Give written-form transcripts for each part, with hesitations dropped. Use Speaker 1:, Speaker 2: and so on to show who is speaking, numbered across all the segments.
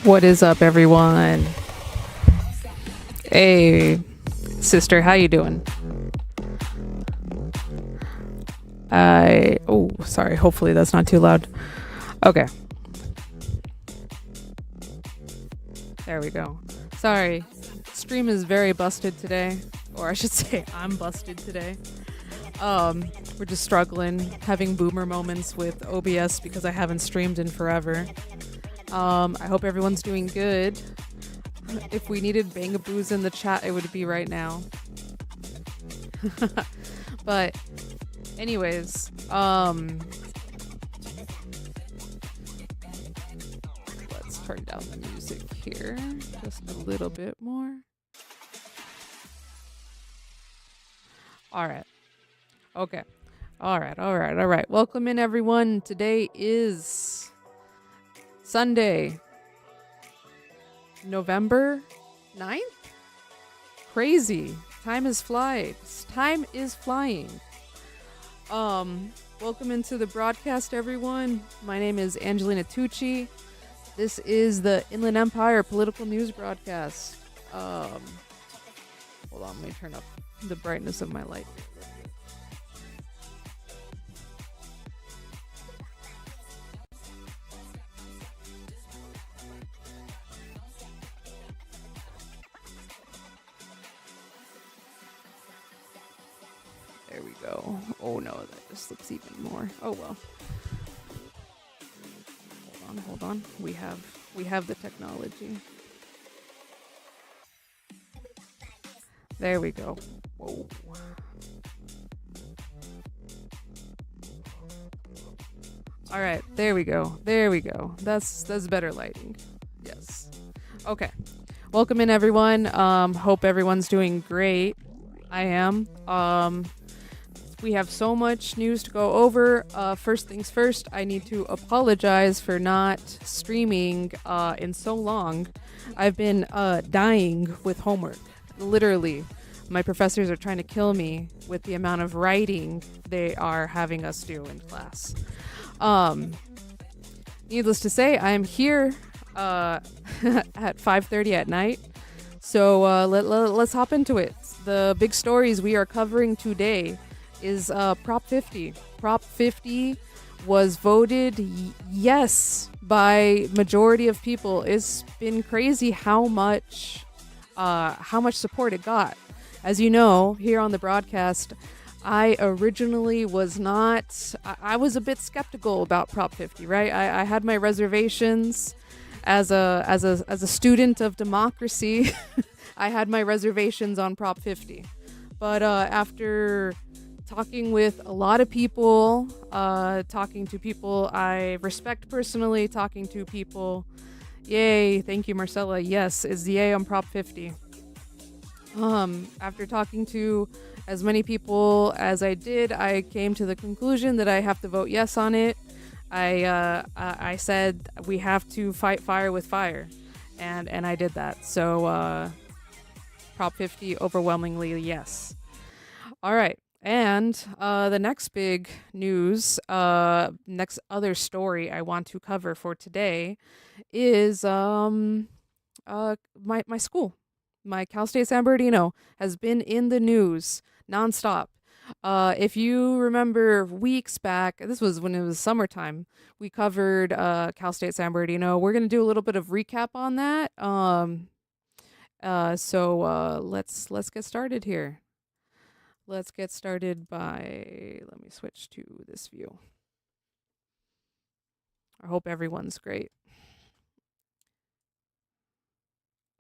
Speaker 1: What is up, everyone? Hey, sister, how you doing? Sorry. Hopefully that's not too loud. Okay. There we go. Sorry. Stream is very busted today. Or I should say I'm busted today. We're just struggling, having boomer moments with OBS because I haven't streamed in forever. I hope everyone's doing good. If we needed bangaboos in the chat, it would be right now. But anyways, let's turn down the music here just a little bit more. All right. Okay. All right. Welcome in, everyone. Today is Sunday, November 9th? Crazy. Time is flying. Welcome into the broadcast, everyone. My name is Angelina Tucci. This is the Inland Empire Political News Broadcast. Hold on, let me turn up the brightness of my light. There we go. Oh no, that just looks even more. Oh well. Hold on. We have the technology. There we go. Whoa. All right, there we go. That's better lighting. Yes. Okay. Welcome in, everyone. Hope everyone's doing great. I am. We have so much news to go over. First things first, I need to apologize for not streaming in so long. I've been dying with homework. Literally, my professors are trying to kill me with the amount of writing they are having us do in class. Needless to say, I'm here at 5:30 at night. So let's hop into it. The big stories we are covering today is Prop 50. Prop 50 was voted yes by majority of people. It's been crazy how much support it got. As you know, here on the broadcast, I originally was not. I was a bit skeptical about Prop 50. Right, I had my reservations as a student of democracy. I had my reservations on Prop 50, but after talking with a lot of people, talking to people I respect personally, talking to people, yay, thank you, Marcella. Yes, is the yay on Prop 50. After talking to as many people as I did, I came to the conclusion that I have to vote yes on it. I said we have to fight fire with fire, and I did that. So Prop 50 overwhelmingly yes. All right. And the next big news, next other story I want to cover for today is my school. My Cal State San Bernardino has been in the news nonstop. If you remember weeks back, this was when it was summertime, we covered Cal State San Bernardino. We're going to do a little bit of recap on that. So let's get started here. Let's get started by, let me switch to this view. I hope everyone's great.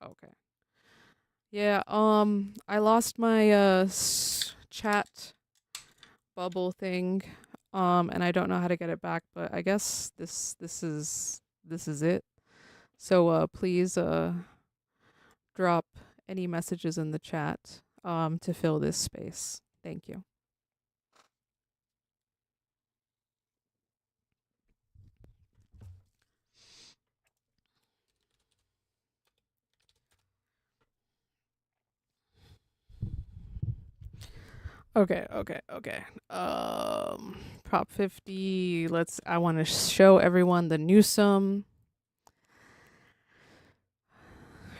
Speaker 1: Okay. Yeah, I lost my chat bubble thing, and I don't know how to get it back, but I guess this is it. So please drop any messages in the chat to fill this space. Thank you. Okay. Prop 50. I want to show everyone the Newsom.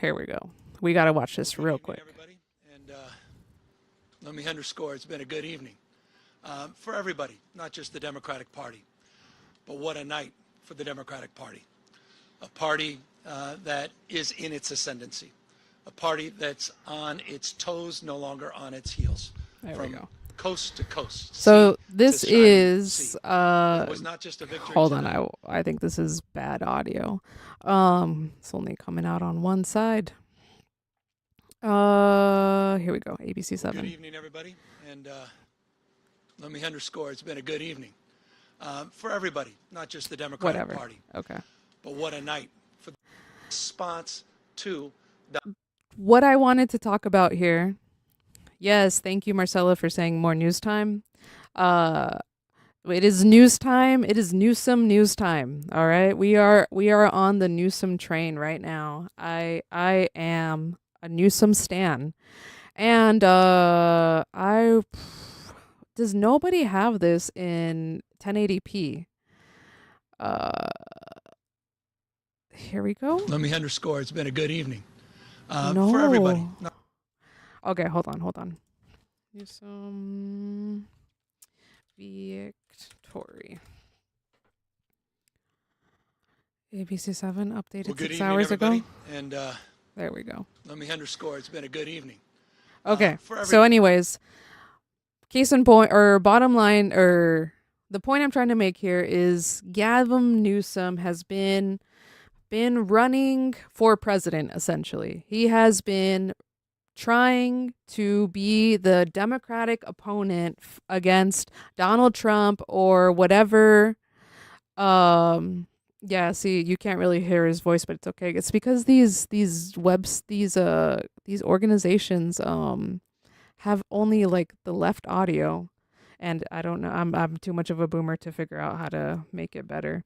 Speaker 1: Here we go. We got to watch this real quick.
Speaker 2: Everybody. And let me underscore, it's been a good evening for everybody, not just the Democratic Party. But what a night for the Democratic Party. A party that is in its ascendancy. A party that's on its toes, no longer on its heels.
Speaker 1: There we go.
Speaker 2: Coast to coast.
Speaker 1: So this is
Speaker 2: it was not just a victory.
Speaker 1: Hold on, I think this is bad audio. It's only coming out on one side. Here we go. ABC 7.
Speaker 2: Good evening, everybody, and let me underscore, it's been a good evening for everybody, not just the Democratic Party.
Speaker 1: Okay.
Speaker 2: But what a night for the response to
Speaker 1: what I wanted to talk about here. Yes, thank you, Marcella, for saying more news time. It is news time. It is Newsom news time. All right, we are on the Newsom train right now. I am a Newsom stan, and does nobody have this in 1080p? Here we go.
Speaker 2: Let me underscore, it's been a good evening for everybody. No.
Speaker 1: Okay, hold on. Newsom Victory. ABC 7 updated 6 hours ago.
Speaker 2: And
Speaker 1: there we go.
Speaker 2: let me underscore, it's been a good evening.
Speaker 1: Okay. So anyways, case in point, or bottom line, or the point I'm trying to make here is Gavin Newsom has been running for president, essentially. He has been trying to be the Democratic opponent against Donald Trump or whatever. Yeah, see, you can't really hear his voice, but it's okay. It's because these organizations have only like the left audio, and I don't know. I'm too much of a boomer to figure out how to make it better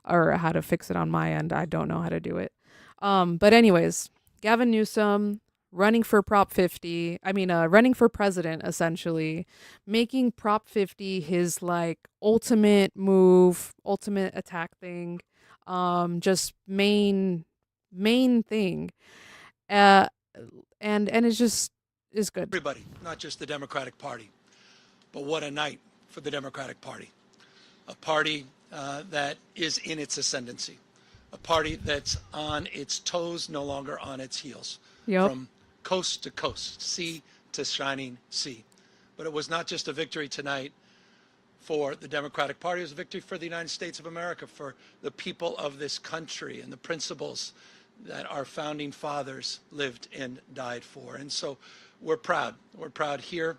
Speaker 1: or how to fix it on my end. I don't know how to do it. But anyways, Gavin Newsom running for Prop 50. Running for president, essentially, making Prop 50 his like ultimate move, ultimate attack thing, just main thing, and it's just is good.
Speaker 2: Everybody, not just the Democratic Party, but what a night for the Democratic Party. A party that is in its ascendancy. A party that's on its toes, no longer on its heels.
Speaker 1: Yep.
Speaker 2: From coast to coast, sea to shining sea. But it was not just a victory tonight for the Democratic Party. It was a victory for the United States of America, for the people of this country and the principles that our founding fathers lived and died for. And so we're proud. We're proud here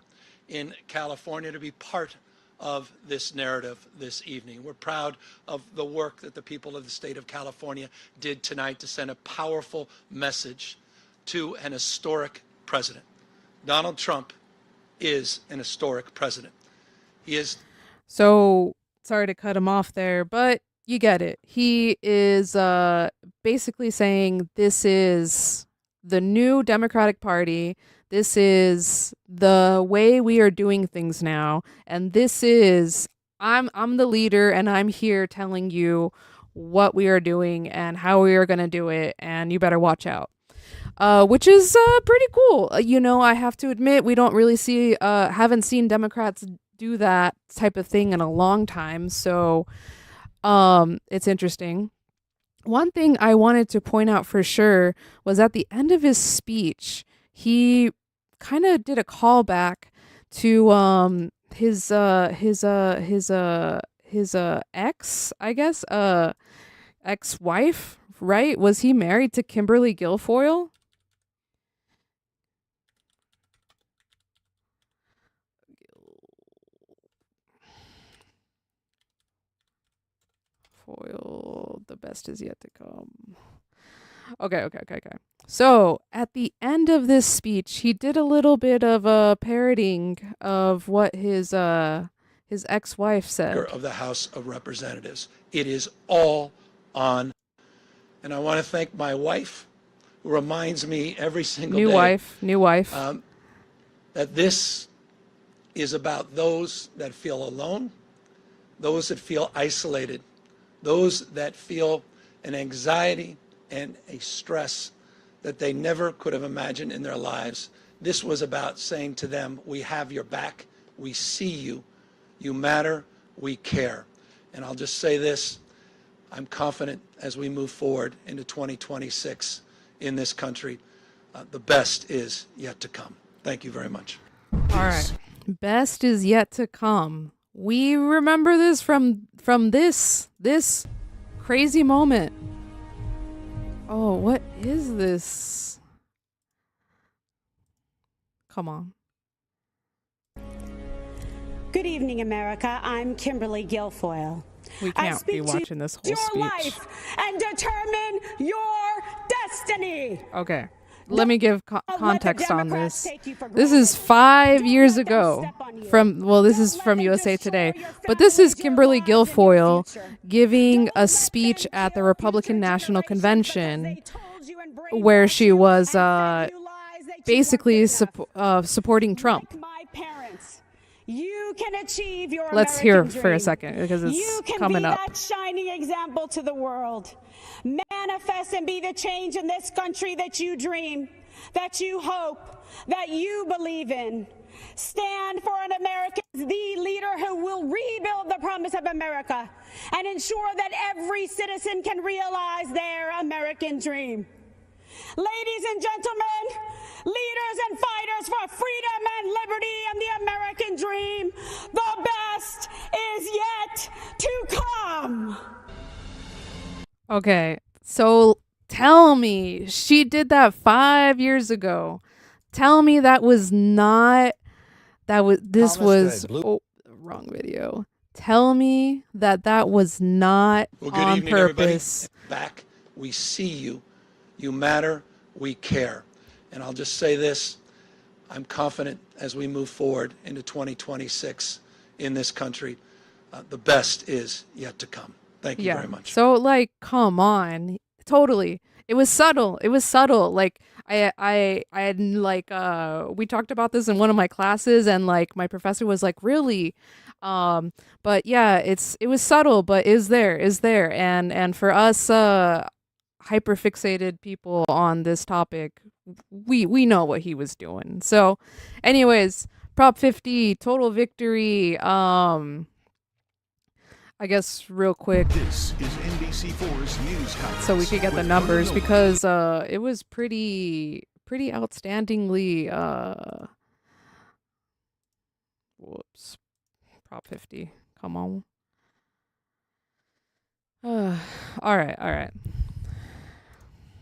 Speaker 2: in California to be part of this narrative this evening. We're proud of the work that the people of the state of California did tonight to send a powerful message to an historic president. Donald Trump is an historic president. He is.
Speaker 1: So, sorry to cut him off there, but you get it. He is basically saying this is the new Democratic Party. This is the way we are doing things now. And this is, I'm the leader, and I'm here telling you what we are doing and how we are going to do it. And you better watch out. Which is pretty cool. I have to admit, we don't really haven't seen Democrats do that type of thing in a long time. So it's interesting. One thing I wanted to point out for sure was at the end of his speech, he kind of did a callback to his ex, I guess, ex-wife, right? Was he married to Kimberly Guilfoyle? Foil, the best is yet to come. Okay. So at the end of this speech, he did a little bit of a parodying of what his ex-wife said.
Speaker 2: Of the House of Representatives. It is all on. And I want to thank my wife, who reminds me every single day.
Speaker 1: New wife.
Speaker 2: That this is about those that feel alone, those that feel isolated, those that feel an anxiety and a stress that they never could have imagined in their lives. This was about saying to them, we have your back, we see you, you matter, we care. And I'll just say this, I'm confident as we move forward into 2026 in this country, the best is yet to come. Thank you very much.
Speaker 1: All right. Best is yet to come. We remember this from this crazy moment. Oh, what is this? Come on.
Speaker 3: Good evening, America. I'm Kimberly Guilfoyle.
Speaker 1: We can't be watching this whole
Speaker 3: your
Speaker 1: speech.
Speaker 3: Life and determine your destiny.
Speaker 1: Okay. Let me give context on this. This is 5 years ago this is from USA Today, but this is Kimberly Guilfoyle giving a speech at the Republican National Convention where she was basically supporting Trump.
Speaker 3: You can achieve your
Speaker 1: Let's hear
Speaker 3: American
Speaker 1: for a
Speaker 3: dream.
Speaker 1: second because it's
Speaker 3: you can
Speaker 1: coming
Speaker 3: be
Speaker 1: up.
Speaker 3: That shining example to the world. Manifest and be the change in this country that you dream, that you hope, that you believe in. Stand for an America, the leader who will rebuild the promise of America and ensure that every citizen can realize their American dream. Ladies and gentlemen, leaders and fighters for freedom and liberty and the American dream, the best is yet to come.
Speaker 1: Okay, so tell me, she did that 5 years ago. Tell me this was wrong video. Tell me that was not
Speaker 2: Well, good
Speaker 1: on
Speaker 2: evening,
Speaker 1: purpose.
Speaker 2: everybody. Back, we see you, you matter, we care. And I'll just say this, I'm confident as we move forward into 2026 in this country, the best is yet to come. Thank you very much.
Speaker 1: So like, come on, totally. It was subtle. Like I had like we talked about this in one of my classes, and like my professor was like, really, but yeah, it was subtle, but is there, and for us hyper fixated people on this topic, we know what he was doing. So, anyways, Prop 50, total victory. I guess real quick,
Speaker 4: This is NBC4's news conference
Speaker 1: so we could get the numbers, because it was pretty outstandingly whoops, Prop 50. Come on. All right.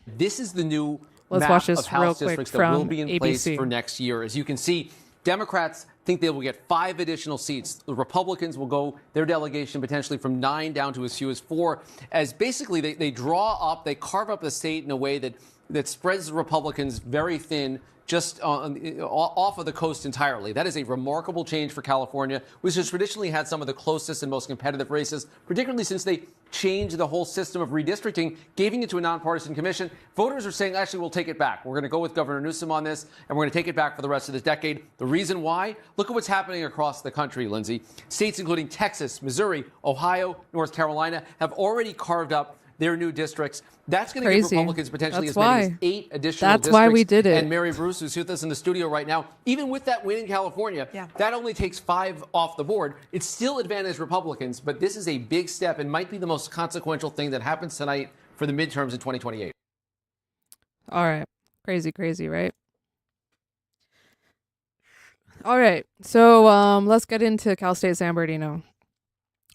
Speaker 5: This is the new
Speaker 1: Let's
Speaker 5: map
Speaker 1: watch this
Speaker 5: of House
Speaker 1: real quick
Speaker 5: districts that will
Speaker 1: from
Speaker 5: be in place
Speaker 1: ABC.
Speaker 5: for next year. As you can see, Democrats think they will get 5 additional seats. The Republicans will go their delegation potentially from 9 down to as few as 4, as basically they carve up the state in a way that spreads the Republicans very thin, just off of the coast entirely. That is a remarkable change for California, which has traditionally had some of the closest and most competitive races, particularly since they changed the whole system of redistricting, giving it to a nonpartisan commission. Voters are saying, actually, we'll take it back. We're going to go with Governor Newsom on this, and we're going to take it back for the rest of this decade. The reason why? Look at what's happening across the country, Lindsay. States including Texas, Missouri, Ohio, North Carolina have already carved up their new districts. That's going to give Republicans potentially as many as 8 additional districts.
Speaker 1: That's why we did it.
Speaker 5: And Mary Bruce, who's with us in the studio right now, even with that win in California, that only takes 5 off the board. It's still advantaged Republicans, but this is a big step and might be the most consequential thing that happens tonight for the midterms in 2028.
Speaker 1: All right. Crazy, right? All right. So let's get into Cal State San Bernardino.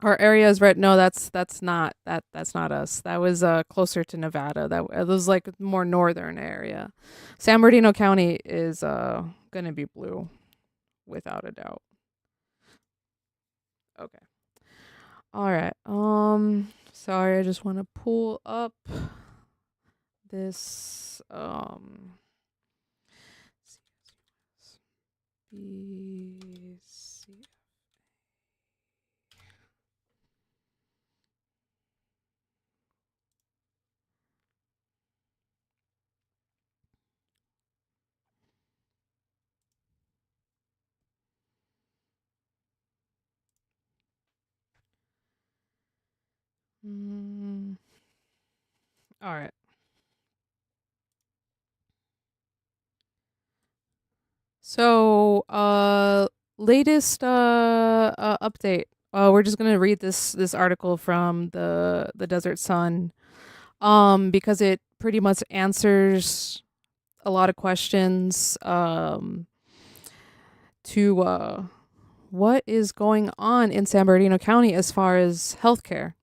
Speaker 1: Our area is right. No, that's not us. That was closer to Nevada. That was like more northern area. San Bernardino County is gonna be blue, without a doubt. Okay. All right. Sorry, I just want to pull up this BC. All right. So, latest update. We're just gonna read this article from the Desert Sun, because it pretty much answers a lot of questions, to what is going on in San Bernardino County as far as healthcare.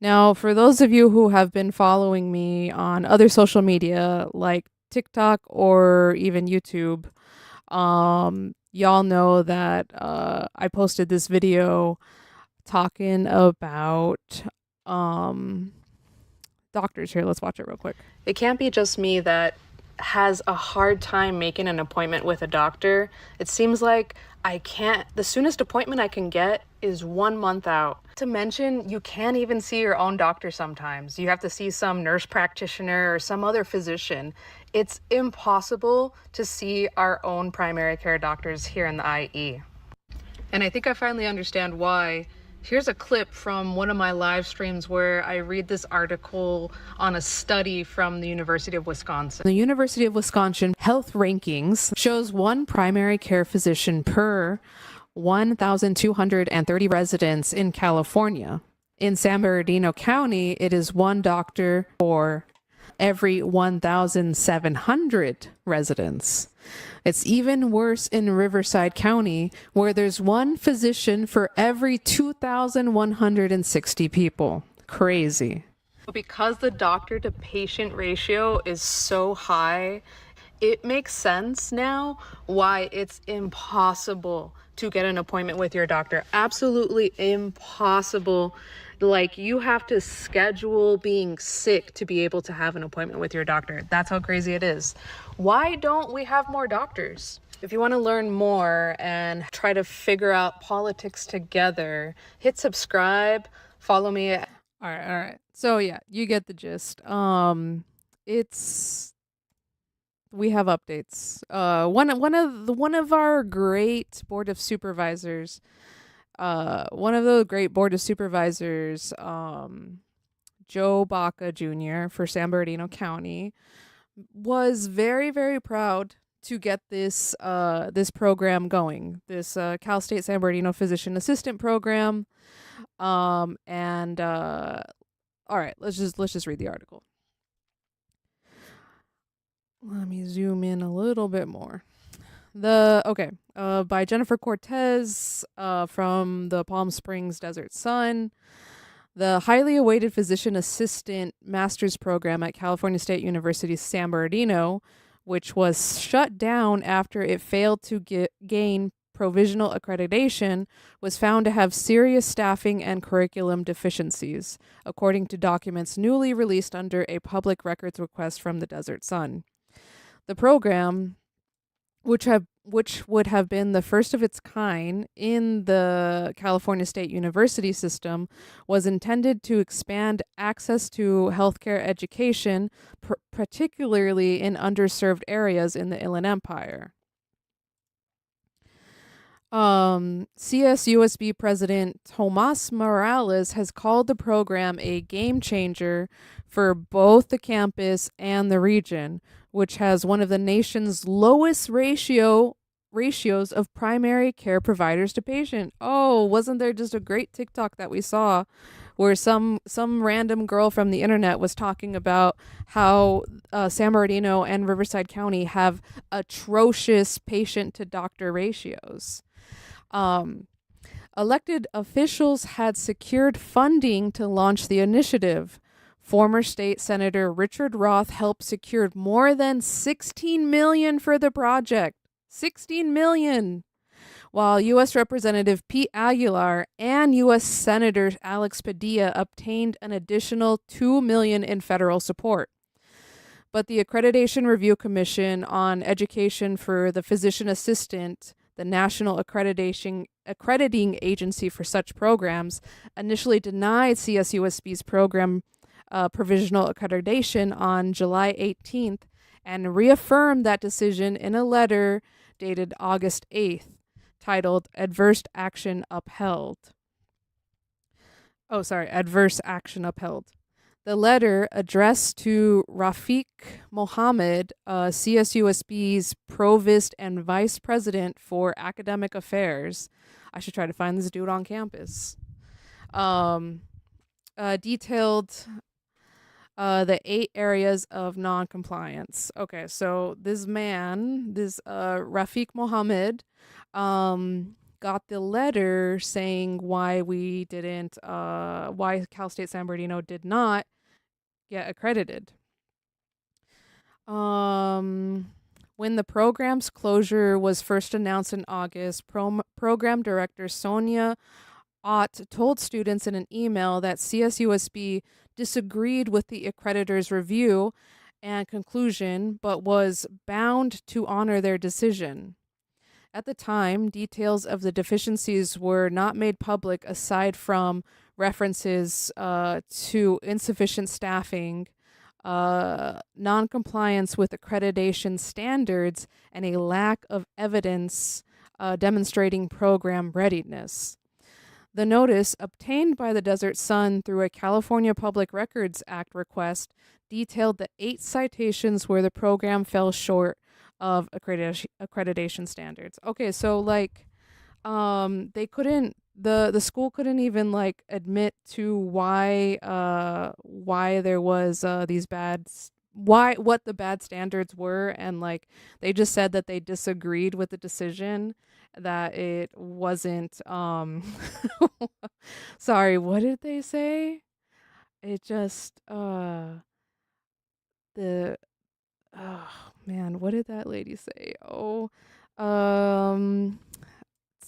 Speaker 1: Now, for those of you who have been following me on other social media like TikTok or even YouTube, y'all know that I posted this video talking about doctors. Here, let's watch it real quick. It can't be just me that has a hard time making an appointment with a doctor. It seems like the soonest appointment I can get is 1 month out. To mention, you can't even see your own doctor sometimes. You have to see some nurse practitioner or some other physician. It's impossible to see our own primary care doctors here in the IE. And I think I finally understand why. Here's a clip from one of my live streams where I read this article on a study from the University of Wisconsin. The University of Wisconsin health rankings shows one primary care physician per 1,230 residents in California. In San Bernardino County, it is one doctor for every 1,700 residents. It's even worse in Riverside County, where there's one physician for every 2,160 people. Crazy. Because the doctor to patient ratio is so high, it makes sense now why it's impossible to get an appointment with your doctor. Absolutely impossible. Like, you have to schedule being sick to be able to have an appointment with your doctor. That's how crazy it is. Why don't we have more doctors? If you want to learn more and try to figure out politics together, hit subscribe, follow me. All right. So yeah, you get the gist. We have updates. One of our great board of supervisors, Joe Baca Jr. for San Bernardino County, was very, very proud to get this program going. This Cal State San Bernardino Physician Assistant Program. All right, let's just read the article. Let me zoom in a little bit more. By Jennifer Cortez, from the Palm Springs Desert Sun. The highly awaited physician assistant master's program at California State University San Bernardino, which was shut down after it failed to gain provisional accreditation, was found to have serious staffing and curriculum deficiencies, according to documents newly released under a public records request from the Desert Sun. The program, which would have been the first of its kind in the California State University system, was intended to expand access to healthcare education, particularly in underserved areas in the Inland Empire. CSUSB President Tomas Morales has called the program a game changer for both the campus and the region, which has one of the nation's lowest ratios of primary care providers to patient. Oh, wasn't there just a great TikTok that we saw where some random girl from the internet was talking about how San Bernardino and Riverside County have atrocious patient to doctor ratios. Elected officials had secured funding to launch the initiative. Former state senator Richard Roth helped secure more than $16 million for the project. $16 million. While U.S. Representative Pete Aguilar and U.S. Senator Alex Padilla obtained an additional $2 million in federal support. But the Accreditation Review Commission on Education for the Physician Assistant, the national accrediting agency for such programs, initially denied CSUSB's program provisional accreditation on July 18th and reaffirmed that decision in a letter dated August 8th, titled Adverse Action Upheld. The letter addressed to Rafiq Mohammed, CSUSB's provost and vice president for academic affairs. I should try to find this dude on campus. Detailed the 8 areas of non-compliance. Okay, so this man, this Rafiq Mohammed, got the letter saying why we didn't, why Cal State San Bernardino did not get accredited. When the program's closure was first announced in August, program director Sonia Ott told students in an email that CSUSB disagreed with the accreditor's review and conclusion, but was bound to honor their decision. At the time, details of the deficiencies were not made public aside from references to insufficient staffing, non-compliance with accreditation standards, and a lack of evidence demonstrating program readiness. The notice, obtained by the Desert Sun through a California Public Records Act request, detailed the 8 citations where the program fell short of accreditation standards. Okay, so like, they couldn't, the school couldn't even like admit to why there was these what the bad standards were, and like they just said that they disagreed with the decision, that it wasn't sorry, what did they say? It just the oh man, what did that lady say?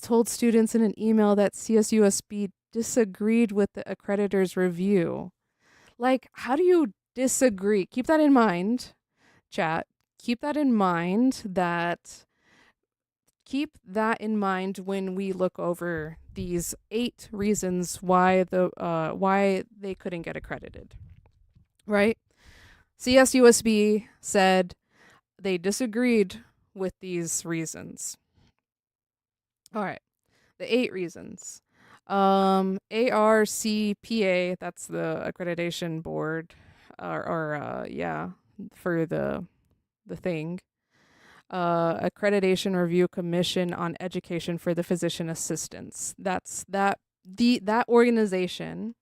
Speaker 1: Told students in an email that CSUSB disagreed with the accreditor's review. Like, how do you disagree? Keep that in mind, chat. Keep that in mind when we look over these 8 reasons why they couldn't get accredited. Right? CSUSB said they disagreed with these reasons. All right. The 8 reasons. ARCPA, that's the accreditation board, for the thing. Accreditation Review Commission on Education for the Physician Assistants. That's that organization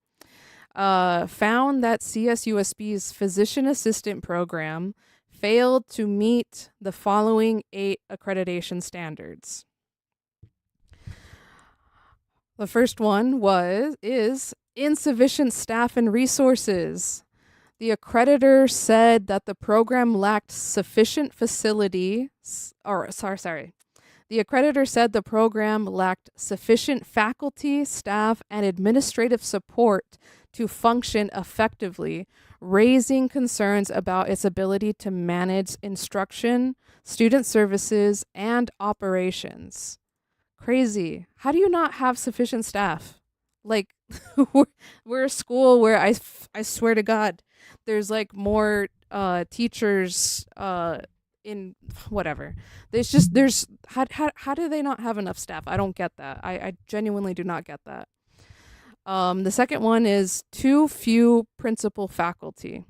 Speaker 1: found that CSUSB's physician assistant program failed to meet the following 8 accreditation standards. The first one is insufficient staff and resources. The accreditor said that the program lacked sufficient The accreditor said the program lacked sufficient faculty, staff, and administrative support to function effectively, raising concerns about its ability to manage instruction, student services, and operations. Crazy. How do you not have sufficient staff? Like, we're a school where I swear to God, there's like more teachers in whatever. How do they not have enough staff? I don't get that. I genuinely do not get that. The second one is too few principal faculty.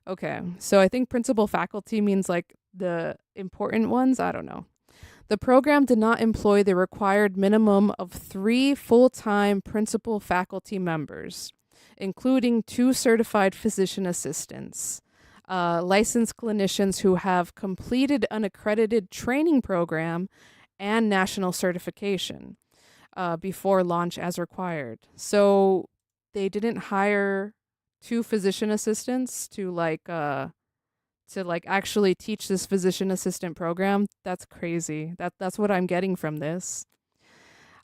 Speaker 1: Okay, so I think principal faculty means like the important ones. I don't know. The program did not employ the required minimum of 3 full-time principal faculty members, including 2 certified physician assistants, licensed clinicians who have completed an accredited training program and national certification before launch as required. So they didn't hire 2 physician assistants to actually teach this physician assistant program. That's crazy. That's what I'm getting from this.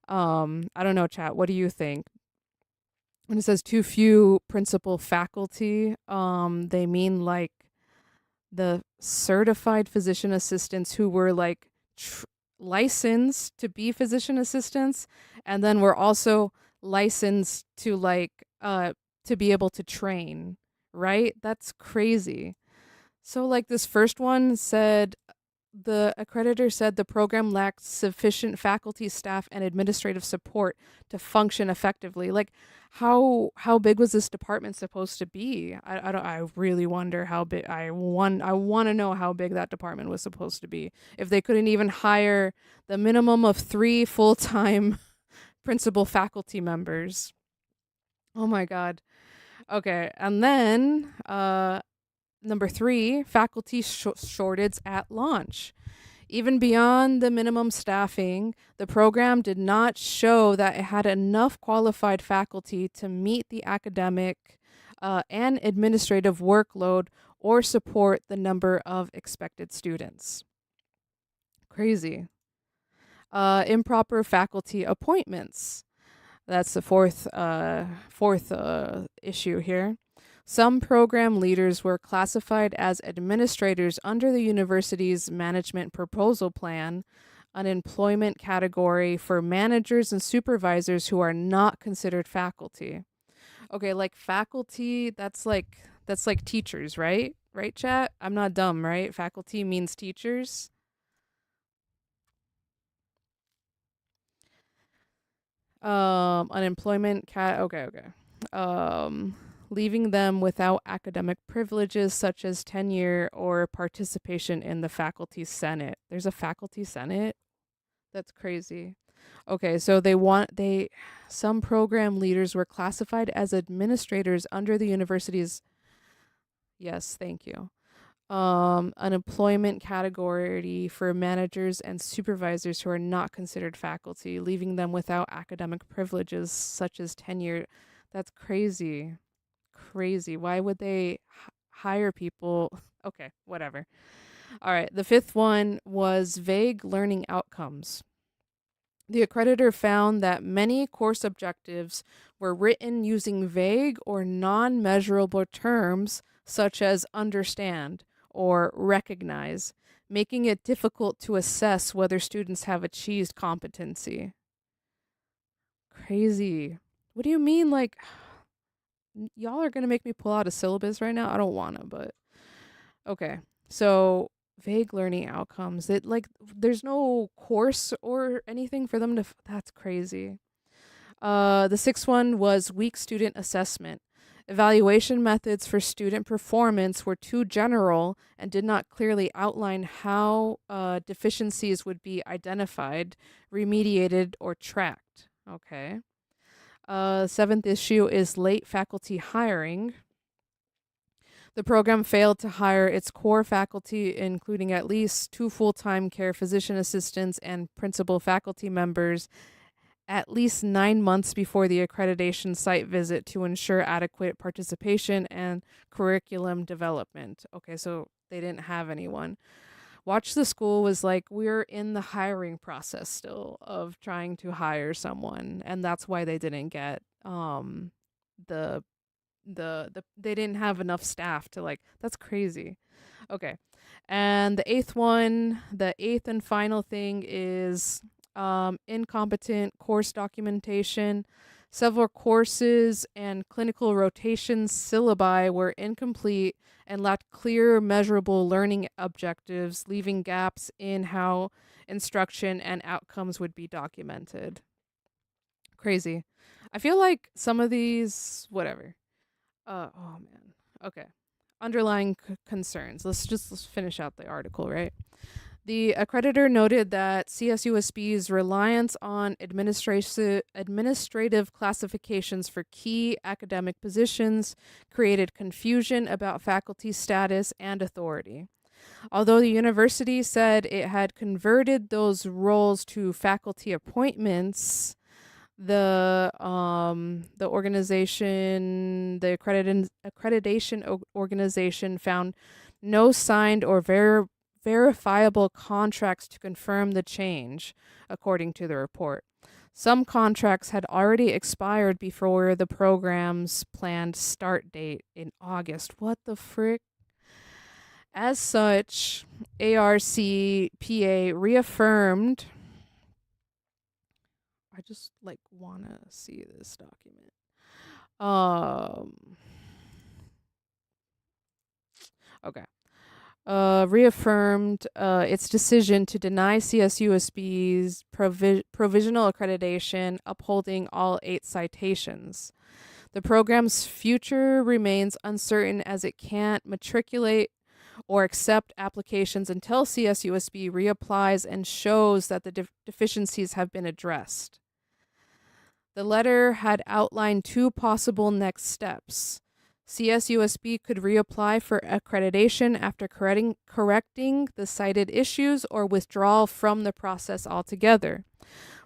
Speaker 1: I don't know, chat. What do you think? When it says too few principal faculty, they mean like the certified physician assistants who were like licensed to be physician assistants, and then were also licensed to to be able to train, right? That's crazy. So like this first one said the accreditor said the program lacked sufficient faculty, staff, and administrative support to function effectively. Like, how big was this department supposed to be? I don't. I really wonder how big. I want to know how big that department was supposed to be. If they couldn't even hire the minimum of 3 full-time principal faculty members. Oh my God. Okay, and then number 3, faculty shortage at launch. Even beyond the minimum staffing, the program did not show that it had enough qualified faculty to meet the academic and administrative workload or support the number of expected students. Crazy. Improper faculty appointments. That's the fourth issue here. Some program leaders were classified as administrators under the university's management proposal plan, an employment category for managers and supervisors who are not considered faculty. Okay, like faculty, that's like teachers, right? Right, chat? I'm not dumb, right? Faculty means teachers. Unemployment okay. Leaving them without academic privileges such as tenure or participation in the faculty senate. There's a faculty senate? That's crazy. Okay, so some program leaders were classified as administrators under the university's, yes, thank you. An employment category for managers and supervisors who are not considered faculty, leaving them without academic privileges such as tenure. That's crazy. Crazy. Why would they hire people? Okay, whatever. All right, the 5th one was vague learning outcomes. The accreditor found that many course objectives were written using vague or non-measurable terms such as understand or recognize, making it difficult to assess whether students have achieved competency. Crazy. What do you mean? Like, y'all are going to make me pull out a syllabus right now? I don't want to, but okay. So vague learning outcomes. There's no course or anything for them to, that's crazy. The 6th one was weak student assessment. Evaluation methods for student performance were too general and did not clearly outline how deficiencies would be identified, remediated, or tracked. Okay. 7th issue is late faculty hiring. The program failed to hire its core faculty, including at least 2 full-time care physician assistants and principal faculty members, at least 9 months before the accreditation site visit to ensure adequate participation and curriculum development. Okay, so they didn't have anyone. Watch the School was like, we're in the hiring process still of trying to hire someone, and that's why they didn't get the they didn't have enough staff to, like, that's crazy. Okay. And the 8th and final thing is incompetent course documentation. Several courses and clinical rotation syllabi were incomplete and lacked clear, measurable learning objectives, leaving gaps in how instruction and outcomes would be documented. Crazy. I feel like some of these, whatever. Oh man. Okay. Underlying concerns. Let's finish out the article, right? The accreditor noted that CSUSB's reliance on administrative classifications for key academic positions created confusion about faculty status and authority. Although the university said it had converted those roles to faculty appointments, the accreditation organization found no signed or verifiable contracts to confirm the change, according to the report. Some contracts had already expired before the program's planned start date in August. What the frick? As such, ARCPA reaffirmed. I just want to see this document. Okay. reaffirmed its decision to deny CSUSB's provisional accreditation, upholding all 8 citations. The program's future remains uncertain as it can't matriculate or accept applications until CSUSB reapplies and shows that the deficiencies have been addressed. The letter had outlined 2 possible next steps. CSUSB could reapply for accreditation after correcting the cited issues or withdrawal from the process altogether.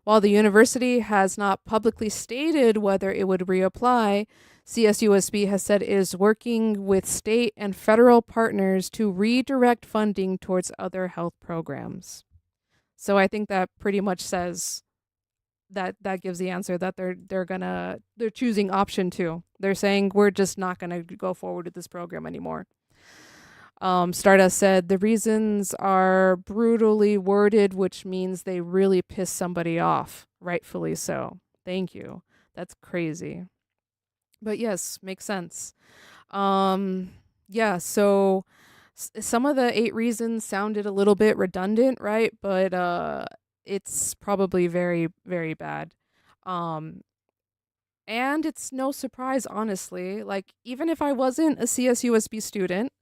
Speaker 1: While the university has not publicly stated whether it would reapply, CSUSB has said it is working with state and federal partners to redirect funding towards other health programs. So I think that pretty much says that gives the answer that they're choosing option 2. They're saying we're just not gonna go forward with this program anymore. Stardust said the reasons are brutally worded, which means they really piss somebody off, rightfully so. Thank you. That's crazy. But yes, makes sense. Yeah, so some of the 8 reasons sounded a little bit redundant, right? But it's probably very, very bad. And it's no surprise, honestly. Like, even if I wasn't a CSUSB student,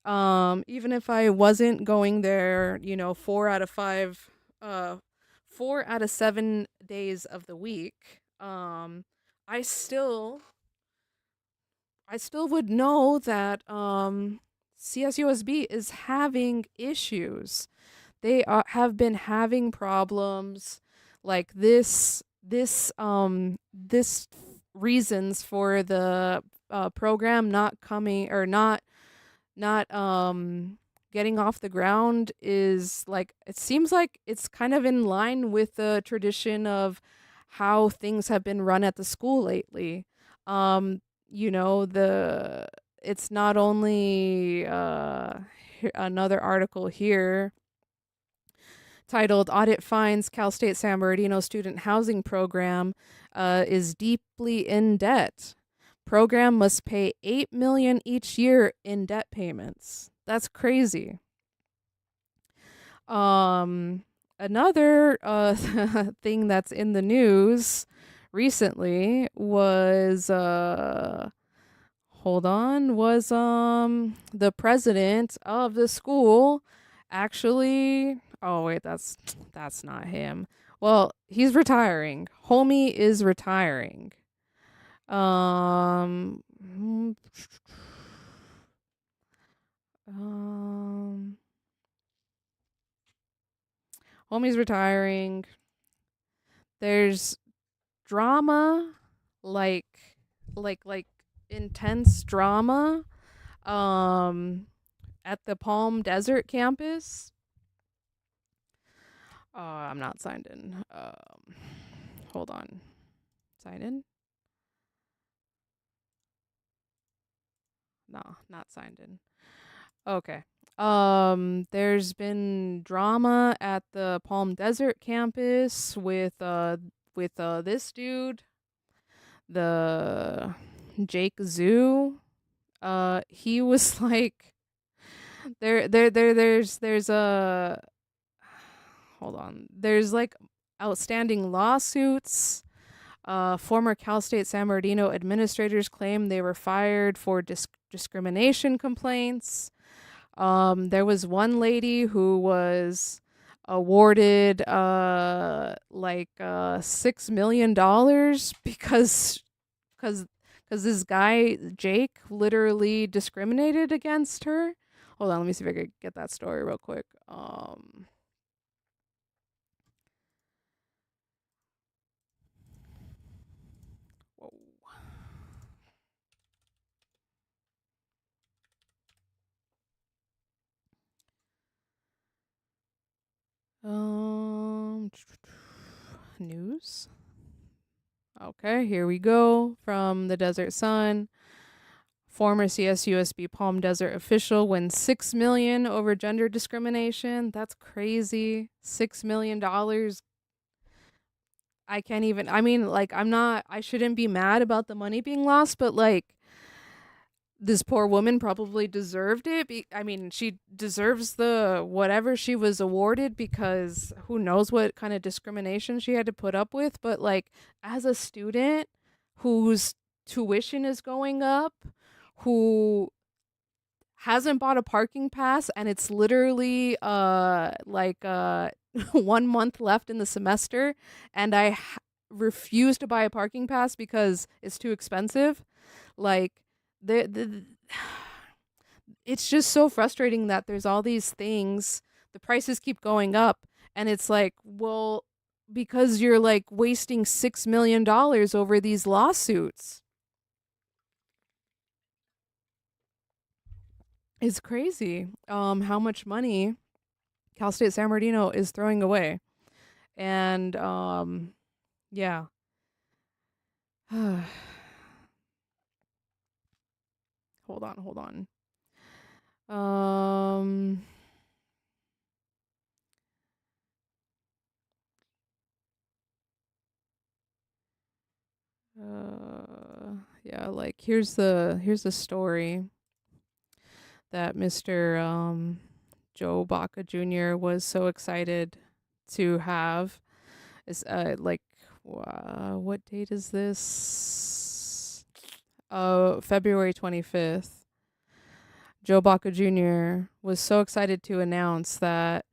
Speaker 1: even if I wasn't going there, 4 out of 5, 4 out of 7 days of the week, I still would know that CSUSB is having issues. They have been having problems like this reasons for the program not coming or not getting off the ground is like, it seems like it's kind of in line with the tradition of how things have been run at the school lately. It's not only another article here titled Audit Finds Cal State San Bernardino Student Housing Program is deeply in debt. Program must pay $8 million each year in debt payments. That's crazy. Another thing that's in the news recently was the president of the school actually, oh wait, that's not him. Well, he's retiring. Homie is retiring. Homie's retiring. There's drama, like intense drama at the Palm Desert campus. I'm not signed in. Hold on. Sign in? No, not signed in. Okay. There's been drama at the Palm Desert campus with this dude, the Jake Zoo. He was like, there's a, hold on. There's like outstanding lawsuits. Former Cal State San Bernardino administrators claim they were fired for discrimination complaints. There was one lady who was awarded $6 million because this guy Jake literally discriminated against her. Hold on, let me see if I could get that story real quick. News. Okay, here we go. From the Desert Sun. Former CSUSB Palm Desert official wins $6 million over gender discrimination. That's crazy. $6 million. I can't even, I mean, like, I shouldn't be mad about the money being lost, but like, this poor woman probably deserved it. I mean, she deserves the whatever she was awarded, because who knows what kind of discrimination she had to put up with. But like, as a student whose tuition is going up, who hasn't bought a parking pass, and it's literally 1 month left in the semester, and I refuse to buy a parking pass because it's too expensive. Like, the it's just so frustrating that there's all these things, the prices keep going up, and it's like, well, because you're like wasting $6 million over these lawsuits. It's crazy how much money Cal State San Bernardino is throwing away. And yeah. Hold on. Yeah, like here's the story that Mr. Joe Baca Jr. was so excited to have. Is what date is this? February 25th. Joe Baca Jr. was so excited to announce that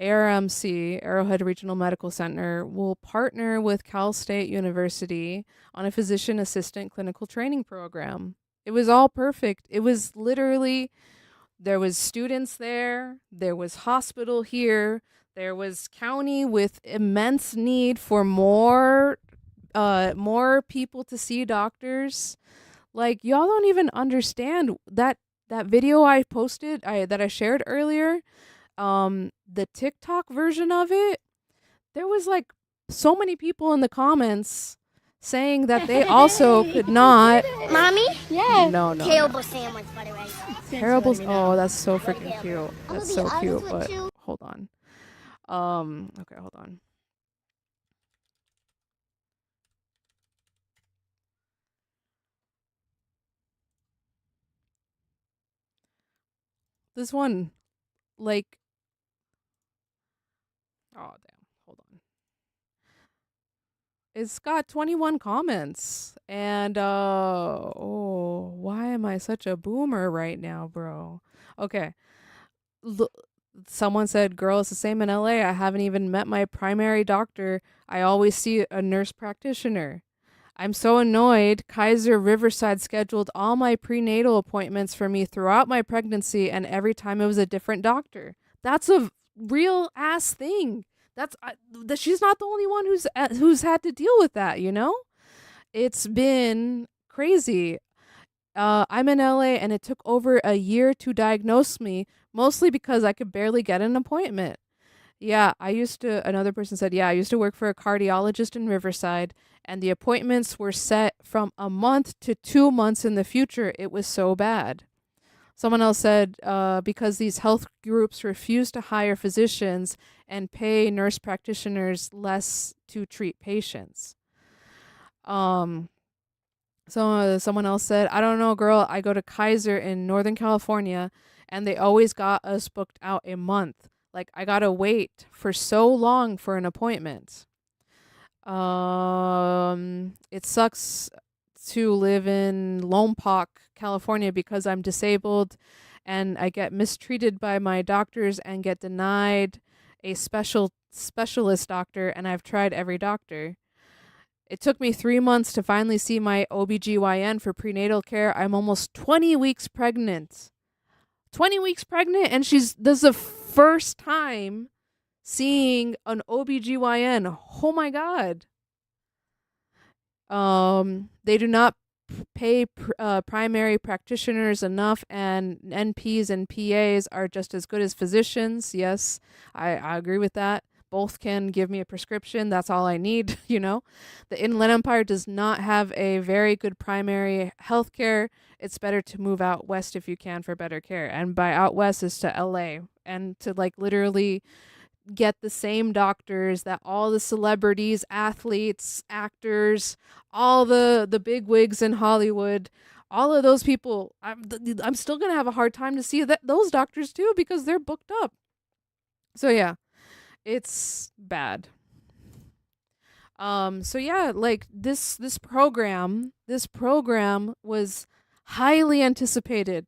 Speaker 1: ARMC, Arrowhead Regional Medical Center, will partner with Cal State University on a physician assistant clinical training program. It was all perfect. It was literally, there was students there was hospital here, there was county with immense need for more people to see doctors. Like, y'all don't even understand that video I posted, that I shared earlier, the TikTok version of it, there was like so many people in the comments saying that they also could not.
Speaker 6: Mommy? Yeah.
Speaker 1: No.
Speaker 6: Terrible sandwich, by the way.
Speaker 1: Terrible. Oh, that's so freaking cute. That's so cute. But hold on. Okay, hold on. This one, like, oh damn, hold on. It's got 21 comments, and why am I such a boomer right now, bro? Okay. Someone said, girl, it's the same in LA. I haven't even met my primary doctor. I always see a nurse practitioner. I'm so annoyed. Kaiser Riverside scheduled all my prenatal appointments for me throughout my pregnancy, and every time it was a different doctor. That's a real ass thing. She's not the only one who's had to deal with that, you know? It's been crazy. I'm in LA, and it took over a year to diagnose me, mostly because I could barely get an appointment. Yeah, another person said, yeah, I used to work for a cardiologist in Riverside, and the appointments were set from a month to 2 months in the future. It was so bad. Someone else said, because these health groups refuse to hire physicians and pay nurse practitioners less to treat patients. So someone else said, I don't know, girl, I go to Kaiser in Northern California, and they always got us booked out a month. Like, I gotta wait for so long for an appointment. It sucks to live in Lompoc, California, because I'm disabled and I get mistreated by my doctors and get denied a specialist doctor, and I've tried every doctor. It took me 3 months to finally see my OBGYN for prenatal care. I'm almost 20 weeks pregnant. 20 weeks pregnant, and this is the first time seeing an OBGYN. Oh my God. They do not pay primary practitioners enough, and NPs and PAs are just as good as physicians. Yes, I agree with that. Both can give me a prescription. That's all I need, you know. The Inland Empire does not have a very good primary health care. It's better to move out west if you can for better care. And by out west is to LA, and to like literally get the same doctors that all the celebrities, athletes, actors, all the big wigs in Hollywood all of those people, I'm still going to have a hard time to see those doctors too, because they're booked up. So yeah, it's bad. So yeah, like this program was highly anticipated.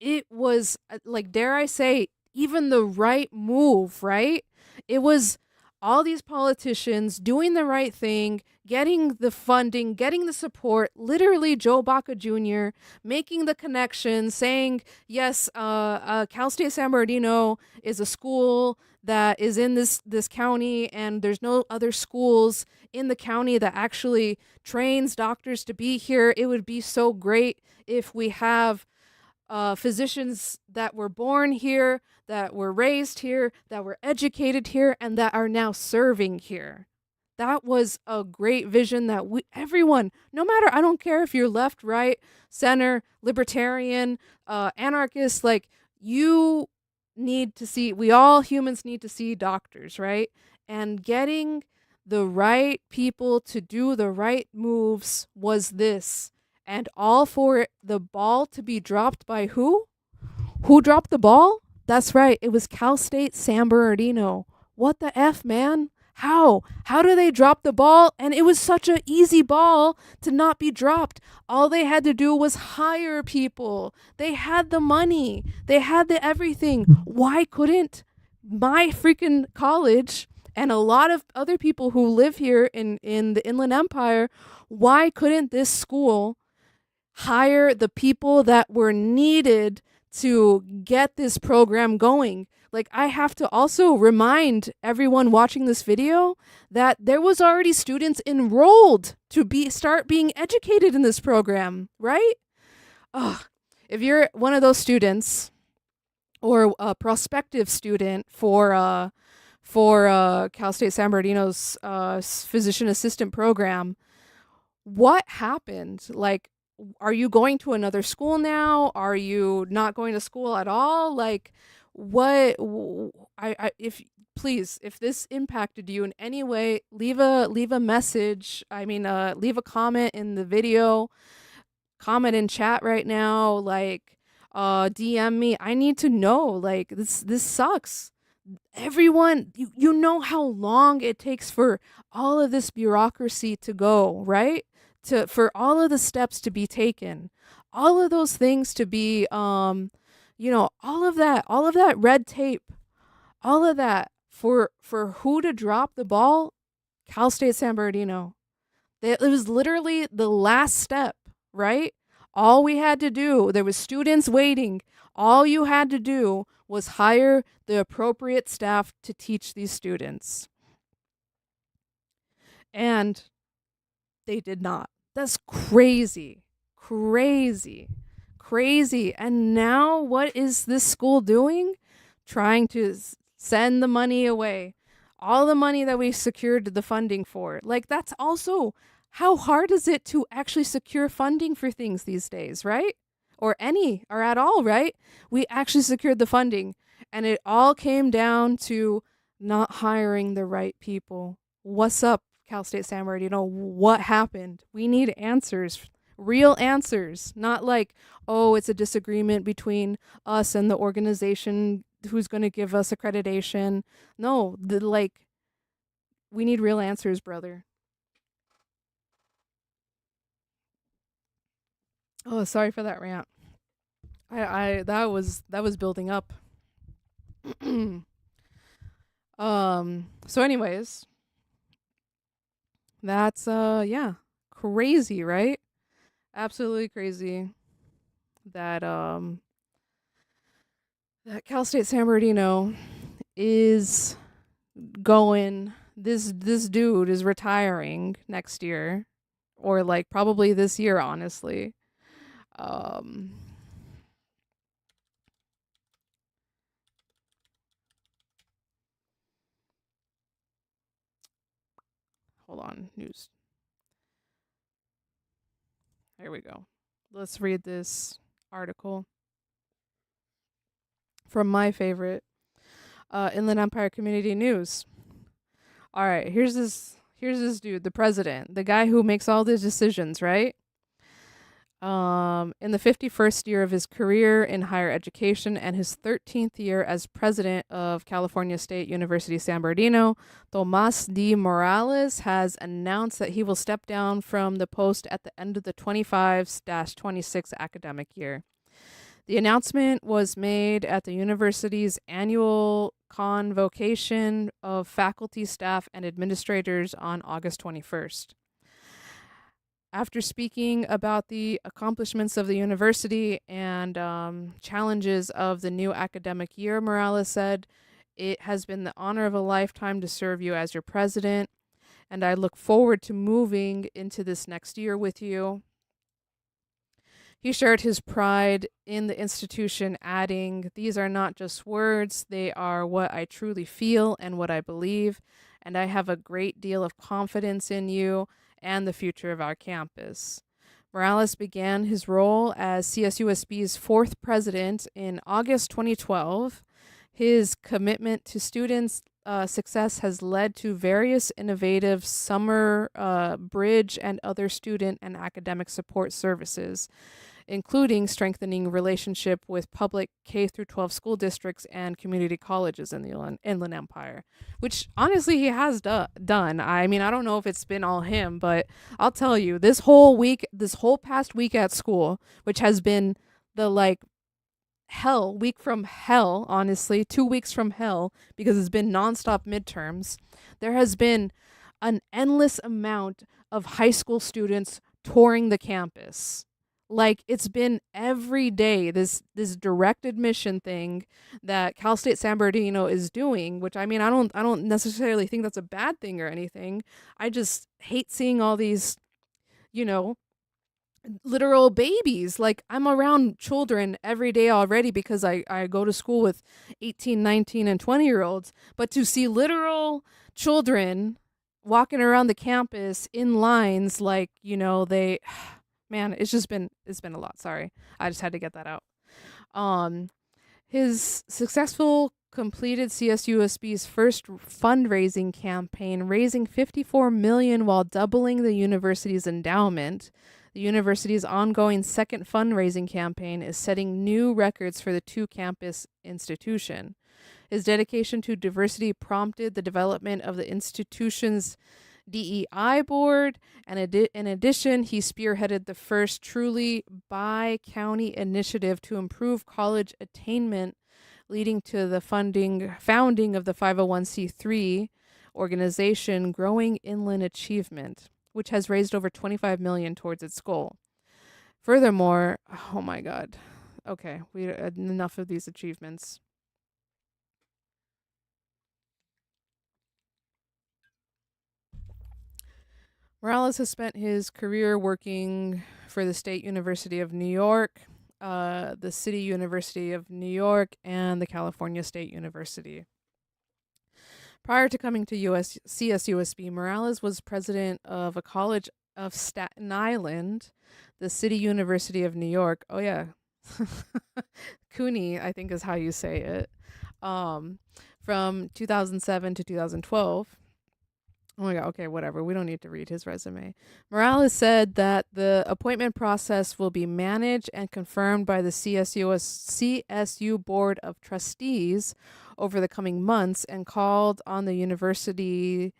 Speaker 1: It was like, dare I say, even the right move, right? It was all these politicians doing the right thing, getting the funding, getting the support, literally Joe Baca Jr. making the connection, saying, yes, Cal State San Bernardino is a school that is in this county, and there's no other schools in the county that actually trains doctors to be here. It would be so great if we have physicians that were born here, that were raised here, that were educated here, and that are now serving here. That was a great vision that everyone, no matter, I don't care if you're left, right, center, libertarian, anarchist, like, you need to see, we all humans need to see doctors, right? And getting the right people to do the right moves was this. And all for the ball to be dropped by who? Who dropped the ball? That's right. It was Cal State San Bernardino. What the F, man? How? How do they drop the ball? And it was such an easy ball to not be dropped. All they had to do was hire people. They had the money. They had the everything. Why couldn't my freaking college and a lot of other people who live here in the Inland Empire, why couldn't this school hire the people that were needed to get this program going? Like, I have to also remind everyone watching this video that there was already students enrolled to start being educated in this program, right? If you're one of those students or a prospective student for Cal State San Bernardino's physician assistant program, what happened? Like, are you going to another school now? Are you not going to school at all? Like, what? If this impacted you in any way, leave a message. Leave a comment in the video, comment in chat right now. Like, DM me. I need to know. Like, this sucks. Everyone, you know how long it takes for all of this bureaucracy to go, right? For all of the steps to be taken, all of those things to be, all of that red tape, all of that for who to drop the ball? Cal State San Bernardino. It was literally the last step, right? All we had to do, there was students waiting. All you had to do was hire the appropriate staff to teach these students. And they did not. That's crazy. And now what is this school doing? Trying to send the money away. All the money that we secured the funding for. Like, that's also, how hard is it to actually secure funding for things these days, right? Or at all, right? We actually secured the funding, and it all came down to not hiring the right people. What's up, Cal State San Bernardino? What happened? We need answers, real answers, not like, oh, it's a disagreement between us and the organization who's going to give us accreditation. No, we need real answers, brother. Oh, sorry for that rant. That was building up. So anyways, that's crazy, right? Absolutely crazy that that Cal State San Bernardino is going, this dude is retiring next year, or like probably this year, honestly. Hold on, news. There we go. Let's read this article from my favorite Inland Empire Community News. All right, here's this dude, the president, the guy who makes all these decisions, right? In the 51st year of his career in higher education and his 13th year as president of California State University San Bernardino, Tomas D. Morales has announced that he will step down from the post at the end of the 25/26 academic year. The announcement was made at the university's annual convocation of faculty, staff, and administrators on August 21st. After speaking about the accomplishments of the university and challenges of the new academic year, Morales said, "It has been the honor of a lifetime to serve you as your president, and I look forward to moving into this next year with you." He shared his pride in the institution, adding, "These are not just words, they are what I truly feel and what I believe, and I have a great deal of confidence in you and the future of our campus." Morales began his role as CSUSB's fourth president in August 2012. His commitment to students' success has led to various innovative summer bridge and other student and academic support services, including strengthening relationship with public K-12 school districts and community colleges in the Inland Empire, which honestly he has done. I mean, I don't know if it's been all him, but I'll tell you, this whole past week at school, which has been the week from hell, honestly, 2 weeks from hell, because it's been nonstop midterms, there has been an endless amount of high school students touring the campus. It's been every day, this direct admission thing that Cal State San Bernardino is doing, which I mean, I don't necessarily think that's a bad thing or anything. I just hate seeing all these, literal babies. I'm around children every day already because I go to school with 18, 19, and 20-year-olds, but to see literal children walking around the campus in lines they man, it's been a lot. Sorry. I just had to get that out. His successful completed CSUSB's first fundraising campaign, raising $54 million while doubling the university's endowment. The university's ongoing second fundraising campaign is setting new records for the two-campus institution. His dedication to diversity prompted the development of the institution's DEI board, and in addition, he spearheaded the first truly bi-county initiative to improve college attainment, leading to the founding of the 501c3 organization Growing Inland Achievement, which has raised over $25 million towards its goal. Furthermore, oh my God. Okay, enough of these achievements. Morales has spent his career working for the State University of New York, the City University of New York, and the California State University. Prior to coming to CSUSB, Morales was president of a college of Staten Island, the City University of New York. Oh, yeah. CUNY, I think is how you say it. From 2007 to 2012. Oh my God, okay, whatever. We don't need to read his resume. Morales said that the appointment process will be managed and confirmed by the CSU Board of Trustees over the coming months, and called on the university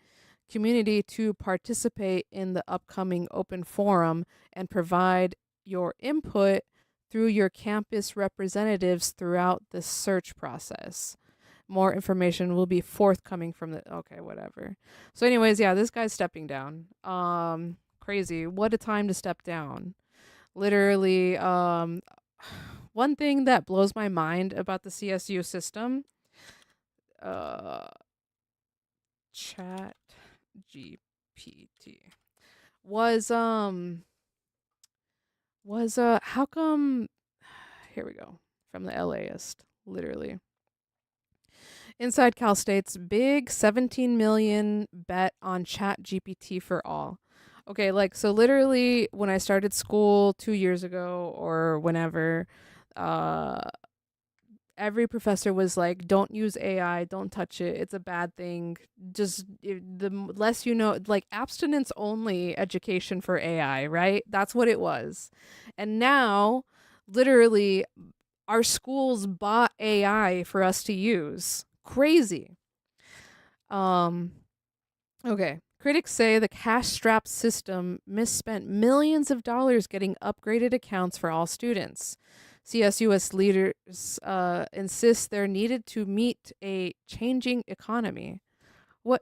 Speaker 1: community to participate in the upcoming open forum and provide your input through your campus representatives throughout the search process. More information will be forthcoming from okay, whatever. So anyways, yeah, this guy's stepping down. Crazy. What a time to step down. Literally, one thing that blows my mind about the CSU system, Chat GPT was how come, here we go, from the LAist, literally. Inside Cal State's big 17 million bet on Chat GPT for all. Okay, so literally when I started school 2 years ago or whenever, every professor was like, don't use AI, don't touch it, it's a bad thing. The less you know, like abstinence only education for AI, right? That's what it was. And now, literally, our schools bought AI for us to use. Crazy. Um, okay. Critics say the cash-strapped system misspent millions of dollars getting upgraded accounts for all students. CSUS leaders insist they're needed to meet a changing economy.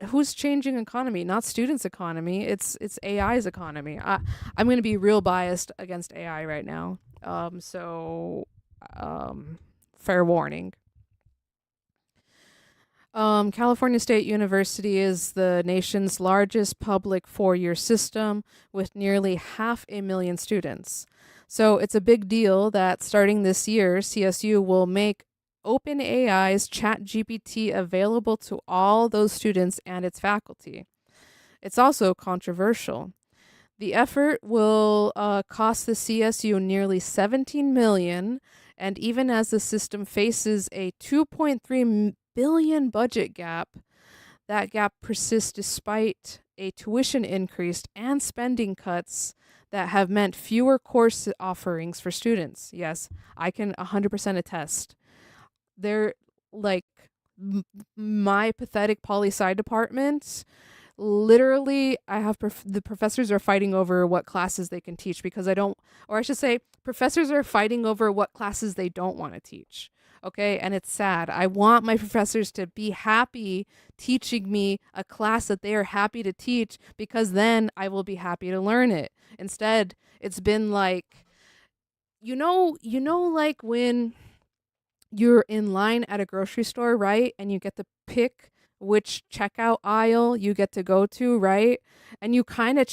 Speaker 1: Who's changing economy? Not students' economy. It's AI's economy. I'm going to be real biased against AI right now. Fair warning. California State University is the nation's largest public four-year system with nearly 500,000 students. So it's a big deal that starting this year, CSU will make OpenAI's ChatGPT available to all those students and its faculty. It's also controversial. The effort will cost the CSU nearly $17 million, and even as the system faces a $2.3 billion budget gap, that gap persists despite a tuition increase and spending cuts that have meant fewer course offerings for students. Yes, I can 100% attest. They're like my pathetic poli-sci department. Literally, I have the professors are fighting over what classes they can teach because professors are fighting over what classes they don't want to teach. Okay, and it's sad. I want my professors to be happy teaching me a class that they are happy to teach because then I will be happy to learn it. Instead, it's been like, like when you're in line at a grocery store, right? And you get to pick which checkout aisle you get to go to, right? And you kind of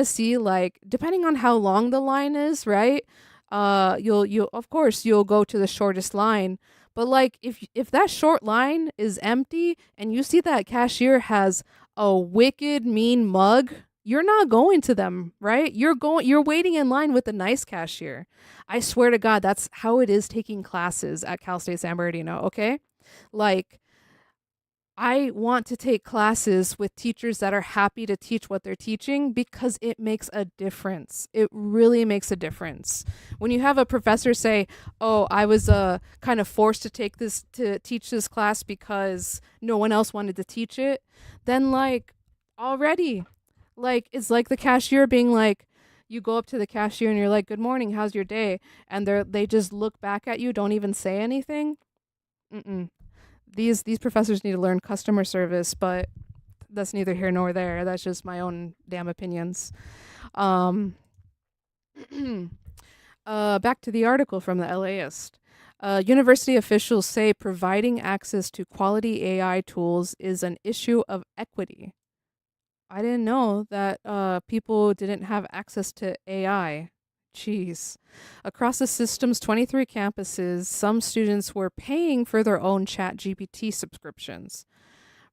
Speaker 1: see, like, depending on how long the line is, right? You'll of course you'll go to the shortest line, but like if that short line is empty and you see that cashier has a wicked mean mug, you're not going to them, right? You're waiting in line with the nice cashier. I swear to God, that's how it is taking classes at Cal State San Bernardino, okay? Like, I want to take classes with teachers that are happy to teach what they're teaching because it makes a difference. It really makes a difference. When you have a professor say, "Oh, I was kind of forced to teach this class because no one else wanted to teach it," then like already, like it's like the cashier being like, you go up to the cashier and you're like, "Good morning, how's your day?" And they just look back at you, don't even say anything. These professors need to learn customer service, but that's neither here nor there. That's just my own damn opinions. Back to the article from the LAist. University officials say providing access to quality AI tools is an issue of equity. I didn't know that people didn't have access to AI. Jeez. Across the system's 23 campuses, some students were paying for their own ChatGPT subscriptions.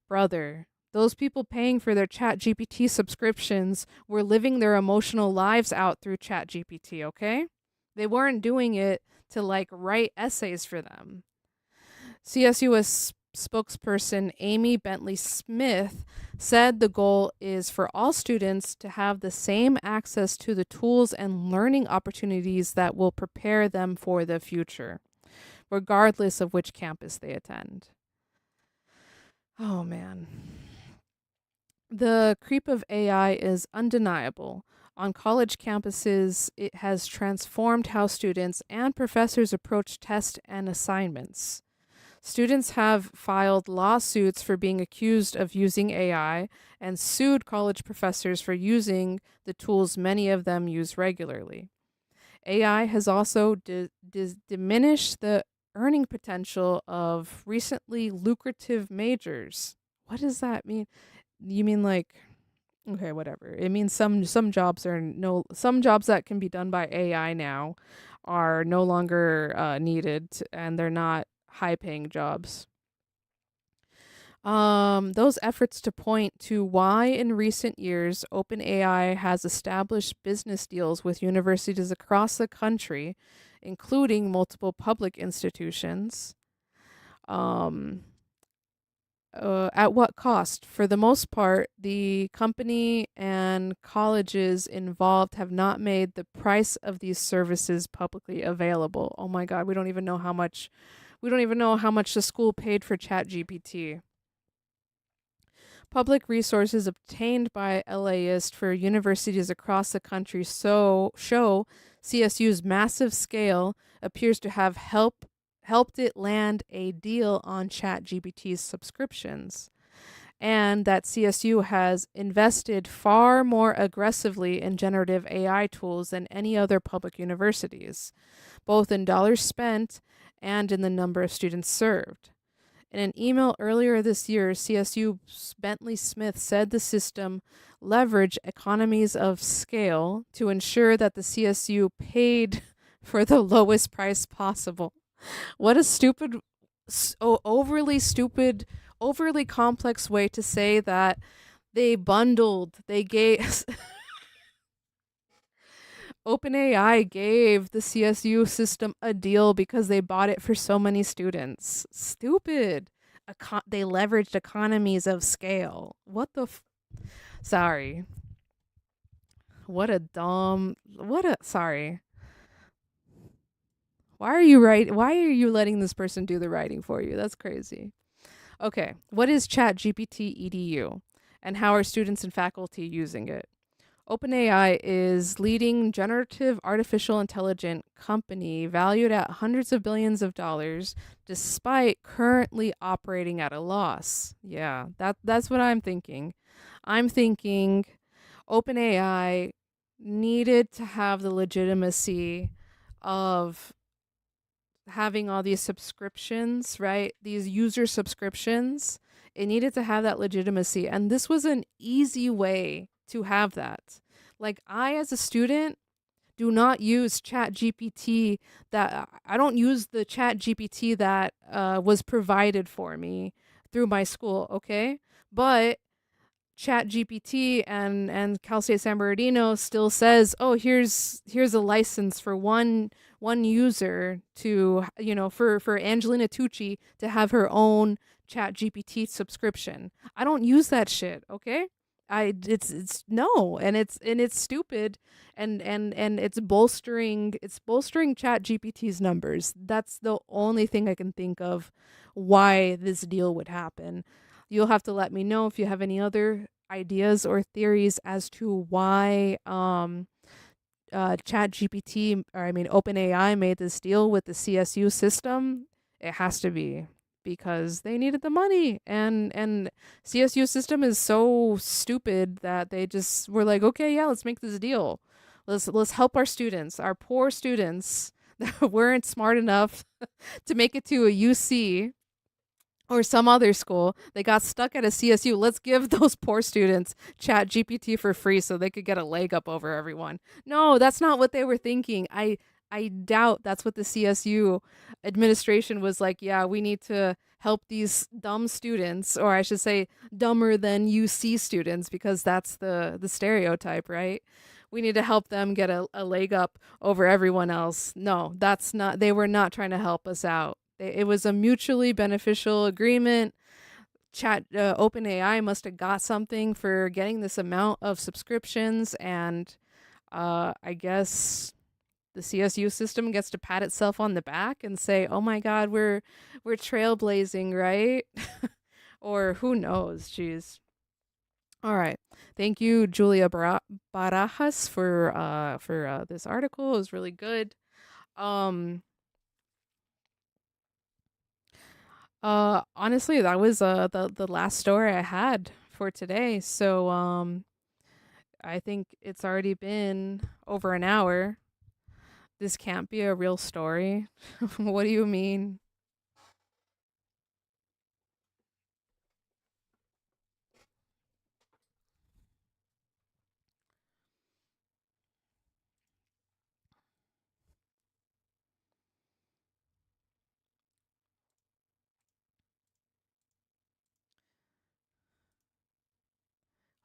Speaker 1: Brother, those people paying for their ChatGPT subscriptions were living their emotional lives out through ChatGPT, okay? They weren't doing it to like write essays for them. CSUS spokesperson Amy Bentley Smith said the goal is for all students to have the same access to the tools and learning opportunities that will prepare them for the future, regardless of which campus they attend. Oh man. The creep of AI is undeniable. On college campuses, it has transformed how students and professors approach tests and assignments. Students have filed lawsuits for being accused of using AI and sued college professors for using the tools many of them use regularly. AI has also diminished the earning potential of recently lucrative majors. What does that mean? You mean like, okay, whatever. It means some jobs that can be done by AI now are no longer needed, and they're not high-paying jobs. Those efforts to point to why in recent years OpenAI has established business deals with universities across the country including multiple public institutions. Um, at what cost? For the most part, the company and colleges involved have not made the price of these services publicly available. Oh my God, we don't even know how much. We don't even know how much the school paid for ChatGPT. Public resources obtained by LAist for universities across the country show CSU's massive scale appears to have helped it land a deal on ChatGPT's subscriptions, and that CSU has invested far more aggressively in generative AI tools than any other public universities, both in dollars spent and in the number of students served. In an email earlier this year, CSU's Bentley Smith said the system leveraged economies of scale to ensure that the CSU paid for the lowest price possible. What a stupid, overly complex way to say that they bundled, they gave. OpenAI gave the CSU system a deal because they bought it for so many students. Stupid. They leveraged economies of scale. What the Sorry. Sorry. Why are you letting this person do the writing for you? That's crazy. Okay, what is ChatGPT EDU and how are students and faculty using it? OpenAI is leading generative artificial intelligence company valued at hundreds of billions of dollars despite currently operating at a loss. Yeah, that's what I'm thinking. I'm thinking OpenAI needed to have the legitimacy of having all these subscriptions, right? These user subscriptions. It needed to have that legitimacy, and this was an easy way to have that. Like, I, as a student, do not use ChatGPT. I don't use the ChatGPT that was provided for me through my school, okay? But ChatGPT and Cal State San Bernardino still says, "Oh, here's a license for one user to, for Angelina Tucci to have her own ChatGPT subscription." I don't use that shit, okay? It's no, and it's stupid, and it's bolstering ChatGPT's numbers. That's the only thing I can think of why this deal would happen. You'll have to let me know if you have any other ideas or theories as to why ChatGPT, or I mean OpenAI, made this deal with the CSU system. It has to be because they needed the money, and CSU system is so stupid that they just were like, okay, yeah, let's make this deal. Let's help our students, our poor students that weren't smart enough to make it to a UC or some other school. They got stuck at a CSU. Let's give those poor students ChatGPT for free so they could get a leg up over everyone. No, that's not what they were thinking. I doubt that's what the CSU administration was like. Yeah, we need to help these dumb students, or I should say dumber than UC students, because that's the stereotype, right? We need to help them get a leg up over everyone else. No, that's not, they were not trying to help us out. It was a mutually beneficial agreement. OpenAI must have got something for getting this amount of subscriptions, and I guess the CSU system gets to pat itself on the back and say, "Oh my God, we're trailblazing, right?" Or who knows? Jeez. All right. Thank you, Julia Barajas, for this article. It was really good. Honestly, that was the last story I had for today. So I think it's already been over an hour. This can't be a real story. What do you mean?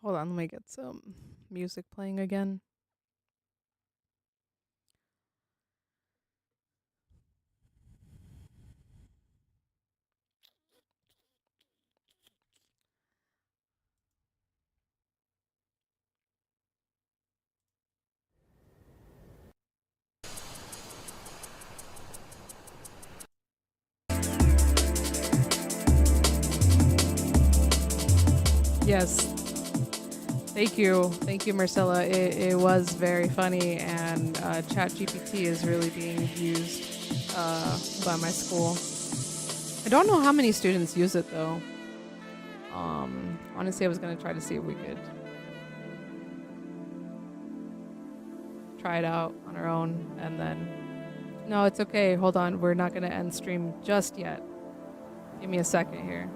Speaker 1: Hold on, let me get some music playing again. Yes. Thank you, Marcella. It was very funny, and ChatGPT is really being used by my school. I don't know how many students use it though. Honestly, I was gonna try to see if we could try it out on our own, and then no, it's okay. Hold on, we're not gonna end stream just yet. Give me a second here.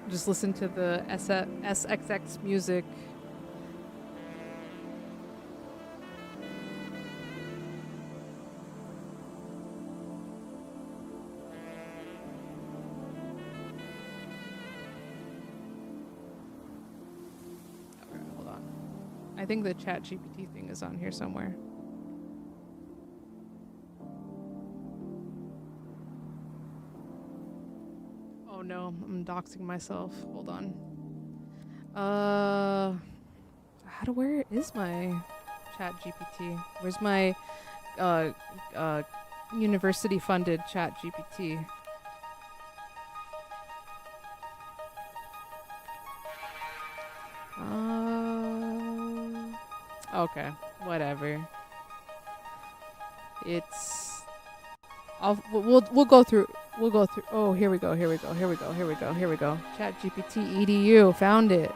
Speaker 1: Just listen to the SXX music. Okay, hold on. I think the ChatGPT thing is on here somewhere. Oh no, I'm doxing myself. Hold on. Where is my ChatGPT? Where's my university funded ChatGPT? Okay, whatever. It's we'll go through. Oh, here we go. ChatGPT EDU, found it.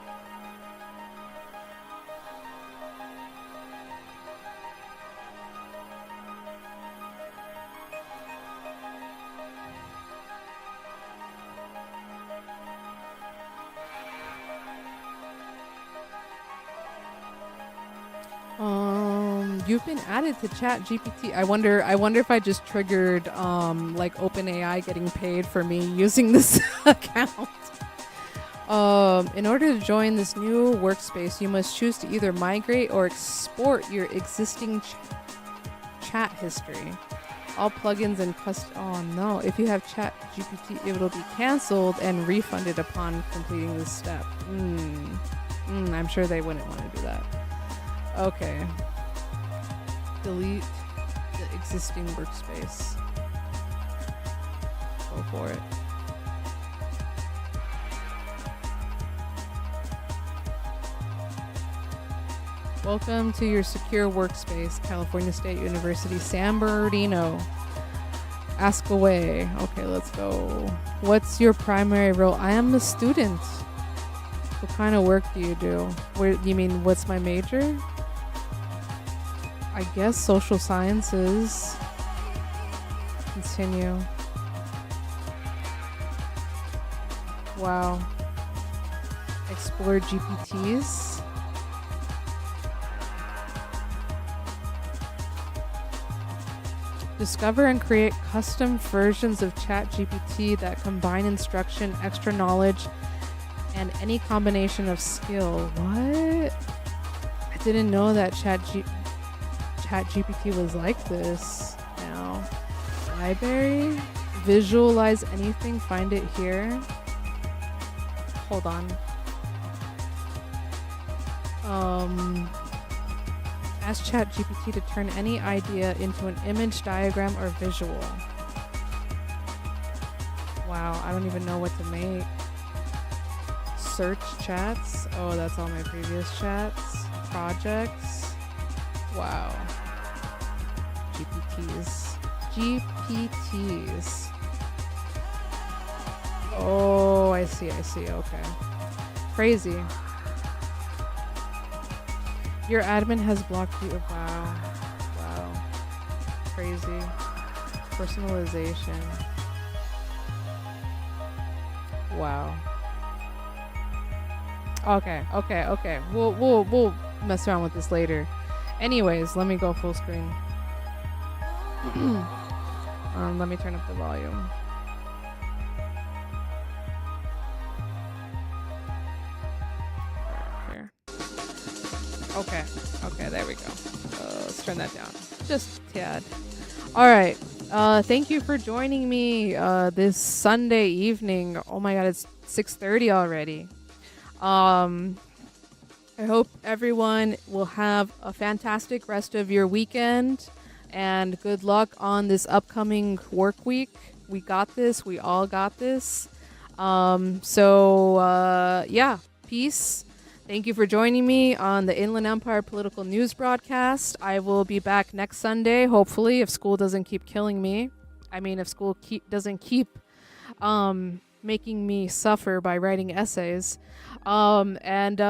Speaker 1: You've been added to ChatGPT. I wonder if I just triggered like OpenAI getting paid for me using this account. In order to join this new workspace, you must choose to either migrate or export your existing chat history. All plugins and oh no, if you have ChatGPT, it will be canceled and refunded upon completing this step. I'm sure they wouldn't want to do that. Okay. Delete the existing workspace. Go for it. Welcome to your secure workspace, California State University, San Bernardino. Ask away. Okay, let's go. What's your primary role? I am a student. What kind of work do you do? You mean, what's my major? I guess social sciences. Continue. Wow. Explore GPTs. Discover and create custom versions of ChatGPT that combine instruction, extra knowledge, and any combination of skill. What? I didn't know that ChatGPT was like this. Now, library, visualize anything, find it here. Hold on. Ask ChatGPT to turn any idea into an image, diagram, or visual. Wow, I don't even know what to make. Search chats. Oh, that's all my previous chats. Projects. Wow. GPTs. Oh, I see. Okay. Crazy. Your admin has blocked you. Wow. Crazy. Personalization. Wow. Okay. We'll mess around with this later. Anyways, let me go full screen. Let me turn up the volume. Here. Okay, there we go. Let's turn that down. Just a tad. Alright. Thank you for joining me this Sunday evening. Oh my god, it's 6:30 already. I hope everyone will have a fantastic rest of your weekend, and good luck on this upcoming work week. We got this. We all got this. Yeah, peace. Thank you for joining me on the Inland Empire Political News broadcast. I will be back next Sunday, hopefully, if school doesn't keep killing me. I mean, if school doesn't keep making me suffer by writing essays. And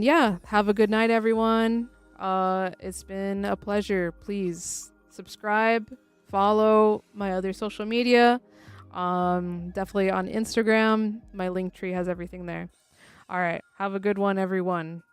Speaker 1: yeah, have a good night, everyone. It's been a pleasure. Please subscribe, follow my other social media. Definitely on Instagram. My link tree has everything there. All right. Have a good one, everyone.